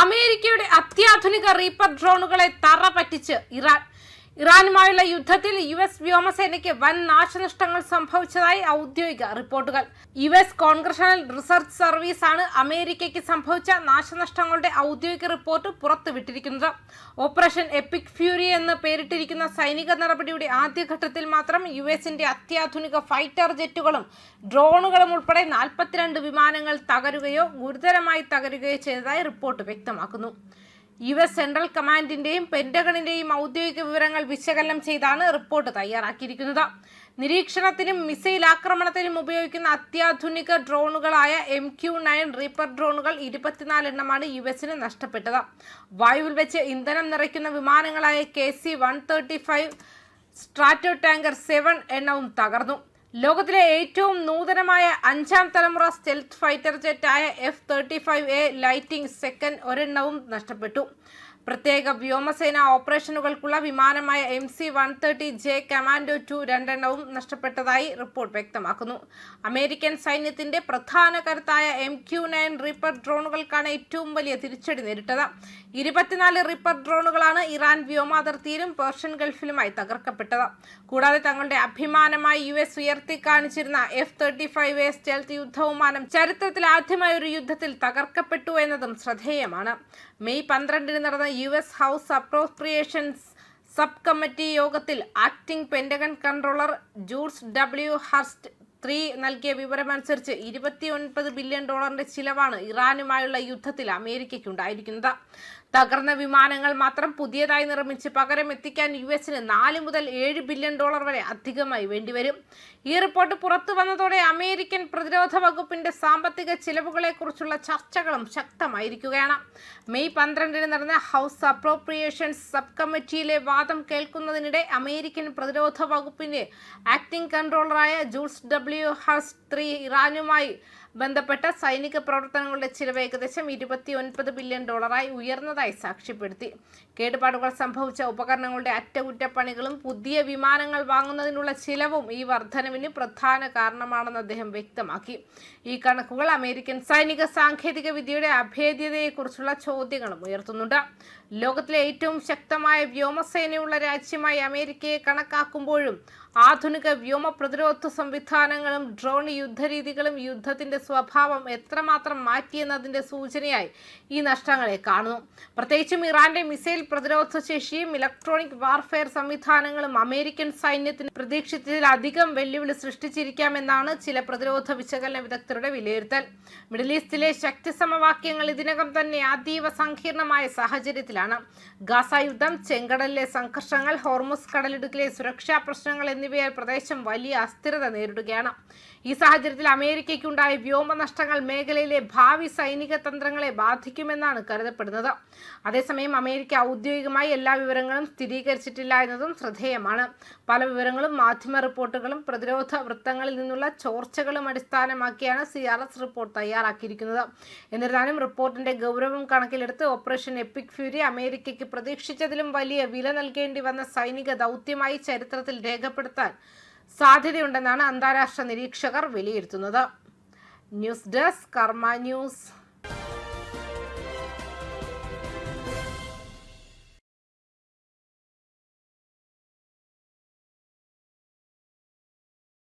അമേരിക്കയുടെ അത്യാധുനിക റീപ്പർ ഡ്രോണുകളെ തറ പറ്റിച്ച് ഇറാനുമായുള്ള യുദ്ധത്തിൽ US വ്യോമസേനയ്ക്ക് വൻ നാശനഷ്ടങ്ങൾ സംഭവിച്ചതായി ഔദ്യോഗിക റിപ്പോർട്ടുകൾ. US കോൺഗ്രഷണൽ റിസർച്ച് സർവീസ് ആണ് അമേരിക്കയ്ക്ക് സംഭവിച്ച നാശനഷ്ടങ്ങളുടെ ഔദ്യോഗിക റിപ്പോർട്ട് പുറത്തുവിട്ടിരിക്കുന്നത്. ഓപ്പറേഷൻ എപ്പിക് ഫ്യൂരി എന്ന് പേരിട്ടിരിക്കുന്ന സൈനിക നടപടിയുടെ ആദ്യഘട്ടത്തിൽ മാത്രം USന്റെ അത്യാധുനിക ഫൈറ്റർ ജെറ്റുകളും ഡ്രോണുകളും ഉൾപ്പെടെ 42 വിമാനങ്ങൾ തകരുകയോ ഗുരുതരമായി തകരുകയോ ചെയ്തതായി റിപ്പോർട്ട് വ്യക്തമാക്കുന്നു. US സെൻട്രൽ കമാൻഡിന്റെയും പെന്റഗണിന്റെയും ഔദ്യോഗിക വിവരങ്ങൾ വിശകലനം ചെയ്താണ് റിപ്പോർട്ട് തയ്യാറാക്കിയിരിക്കുന്നത്. നിരീക്ഷണത്തിനും മിസൈൽ ആക്രമണത്തിനും ഉപയോഗിക്കുന്ന അത്യാധുനിക ഡ്രോണുകളായ MQ-9 റീപ്പർ ഡ്രോണുകൾ 24 എണ്ണമാണ് USന് നഷ്ടപ്പെട്ടത്. വായുവിൽ വെച്ച് ഇന്ധനം നിറയ്ക്കുന്ന വിമാനങ്ങളായ KC-135 സ്ട്രാറ്റോ ടാങ്കർ 7 എണ്ണവും തകർന്നു. ലോകത്തിലെ ഏറ്റവും നൂതനമായ 5ാം തലമുറ സ്റ്റെൽത്ത് ഫൈറ്റർ ജെറ്റായ F-35A ലൈറ്റിംഗ് സെക്കൻഡ് ഒരെണ്ണവും നഷ്ടപ്പെട്ടു. പ്രത്യേക വ്യോമസേന ഓപ്പറേഷനുകൾക്കുള്ള വിമാനമായ MC-130J കമാൻഡോ 2 രണ്ടെണ്ണവും നഷ്ടപ്പെട്ടതായി റിപ്പോർട്ട് വ്യക്തമാക്കുന്നു. അമേരിക്കൻ സൈന്യത്തിന്റെ പ്രധാന കരുത്തായ MQ-9 റീപ്പർ ഡ്രോണുകൾക്കാണ് ഏറ്റവും വലിയ തിരിച്ചടി നേരിട്ടത്. 24 റീപ്പർ ഡ്രോണുകളാണ് ഇറാൻ വ്യോമാതിർത്തിയിലും പേർഷ്യൻ ഗൾഫിലുമായി തകർക്കപ്പെട്ടത്. കൂടാതെ തങ്ങളുടെ അഭിമാനമായി US ഉയർത്തി കാണിച്ചിരുന്ന F-35A സ്റ്റെൽത്ത് യുദ്ധവിമാനം ചരിത്രത്തിൽ ആദ്യമായ ഒരു യുദ്ധത്തിൽ തകർക്കപ്പെട്ടു എന്നതും ശ്രദ്ധേയമാണ്. മെയ് 12 നടന്ന US House Appropriations Sub Committee യോഗത്തിൽ acting Pentagon controller Jules W. Hurst III നൽകിയ വിവരമനുസരിച്ച് $29 ബില്യൺ ചിലവാണ് ഇറാനുമായുള്ള യുദ്ധത്തിൽ അമേരിക്കയ്ക്കുണ്ടായിരിക്കുന്നത്. തകർന്ന വിമാനങ്ങൾ മാത്രം പുതിയതായി നിർമ്മിച്ച് പകരം എത്തിക്കാൻ USന് $4 മുതൽ $7 ബില്യൺ വരെ അധികമായി വേണ്ടിവരും. ഈ റിപ്പോർട്ട് പുറത്തു വന്നതോടെ അമേരിക്കൻ പ്രതിരോധ വകുപ്പിന്റെ സാമ്പത്തിക ചിലവുകളെക്കുറിച്ചുള്ള ചർച്ചകളും ശക്തമായിരിക്കുകയാണ്. മെയ് 12 നടന്ന ഹൗസ് അപ്രോപ്രിയേഷൻസ് സബ് കമ്മിറ്റിയിലെ വാദം കേൾക്കുന്നതിനിടെ അമേരിക്കൻ പ്രതിരോധ വകുപ്പിന്റെ acting കൺട്രോളറായ joules W. Hurst III ഇറാനുമായി ബന്ധപ്പെട്ട സൈനിക പ്രവർത്തനങ്ങളുടെ ചിലവ് ഏകദേശം $29 ബില്യൺ ഉയർന്നതായി സാക്ഷ്യപ്പെടുത്തി. കേടുപാടുകൾ സംഭവിച്ച ഉപകരണങ്ങളുടെ അറ്റകുറ്റപ്പണികളും പുതിയ വിമാനങ്ങൾ വാങ്ങുന്നതിനുള്ള ചിലവും ഈ വർധനവിന് പ്രധാന കാരണമാണെന്ന് അദ്ദേഹം വ്യക്തമാക്കി. ഈ കണക്കുകൾ അമേരിക്കൻ സൈനിക സാങ്കേതിക വിദ്യയുടെ അഭേദ്യതയെക്കുറിച്ചുള്ള ചോദ്യങ്ങളും ഉയർത്തുന്നുണ്ട്. ലോകത്തിലെ ഏറ്റവും ശക്തമായ വ്യോമസേനയുള്ള രാജ്യമായി അമേരിക്കയെ കണക്കാക്കുമ്പോഴും ആധുനിക വ്യോമ പ്രതിരോധ സംവിധാനങ്ങളും ഡ്രോൺ യുദ്ധരീതികളും യുദ്ധത്തിന്റെ സ്വഭാവം എത്രമാത്രം മാറ്റിയെന്നതിന്റെ സൂചനയായി ഈ നഷ്ടങ്ങളെ കാണുന്നു. പ്രത്യേകിച്ചും ഇറാന്റെ മിസൈൽ പ്രതിരോധ ശേഷിയും ഇലക്ട്രോണിക് വാർഫെയർ സംവിധാനങ്ങളും അമേരിക്കൻ സൈന്യത്തിന് പ്രതീക്ഷിച്ചതിലധികം വെല്ലുവിളി സൃഷ്ടിച്ചിരിക്കാമെന്നാണ് ചില പ്രതിരോധ വിശകലന വിദഗ്ധരുടെ വിലയിരുത്തൽ. മിഡിൽ ഈസ്റ്റിലെ ശക്തി സമവാക്യങ്ങൾ ഇതിനകം തന്നെ അതീവ സങ്കീർണമായ സാഹചര്യത്തിലാണ്. ഗാസ യുദ്ധം, ചെങ്കടലിലെ സംഘർഷങ്ങൾ, ഹോർമുസ് കടലിടുക്കിലെ സുരക്ഷാ പ്രശ്നങ്ങൾ എന്നിവയാൽ പ്രദേശം വലിയ അസ്ഥിരത നേരിടുകയാണ്. ഈ സാഹചര്യത്തിൽ അമേരിക്കയ്ക്കുണ്ടായ വ്യോമ നഷ്ടങ്ങൾ മേഖലയിലെ ഭാവി സൈനിക തന്ത്രങ്ങളെ ബാധിക്കുമെന്നാണ് കരുതപ്പെടുന്നത്. അതേസമയം അമേരിക്ക ഔദ്യോഗികമായി എല്ലാ വിവരങ്ങളും സ്ഥിരീകരിച്ചിട്ടില്ല എന്നതും ശ്രദ്ധേയമാണ്. പല വിവരങ്ങളും മാധ്യമ റിപ്പോർട്ടുകളും പ്രതിരോധ വൃത്തങ്ങളിൽ നിന്നുള്ള ചോർച്ചകളും അടിസ്ഥാനമാക്കിയാണ് CRS റിപ്പോർട്ട് തയ്യാറാക്കിയിരിക്കുന്നത്. എന്നിരുന്നാലും റിപ്പോർട്ടിന്റെ ഗൗരവം കണക്കിലെടുത്ത് ഓപ്പറേഷൻ എപ്പിക് ഫ്യൂരി അമേരിക്കയ്ക്ക് പ്രതീക്ഷിച്ചതിലും വലിയ വില നൽകേണ്ടി വന്ന സൈനിക ദൗത്യമായി ചരിത്രത്തിൽ രേഖപ്പെടുത്താൻ സാധ്യതയുണ്ടെന്നാണ് അന്താരാഷ്ട്ര നിരീക്ഷകർ വിലയിരുത്തുന്നത്. ന്യൂസ് ഡെസ്ക് കർമ്മ ന്യൂസ്.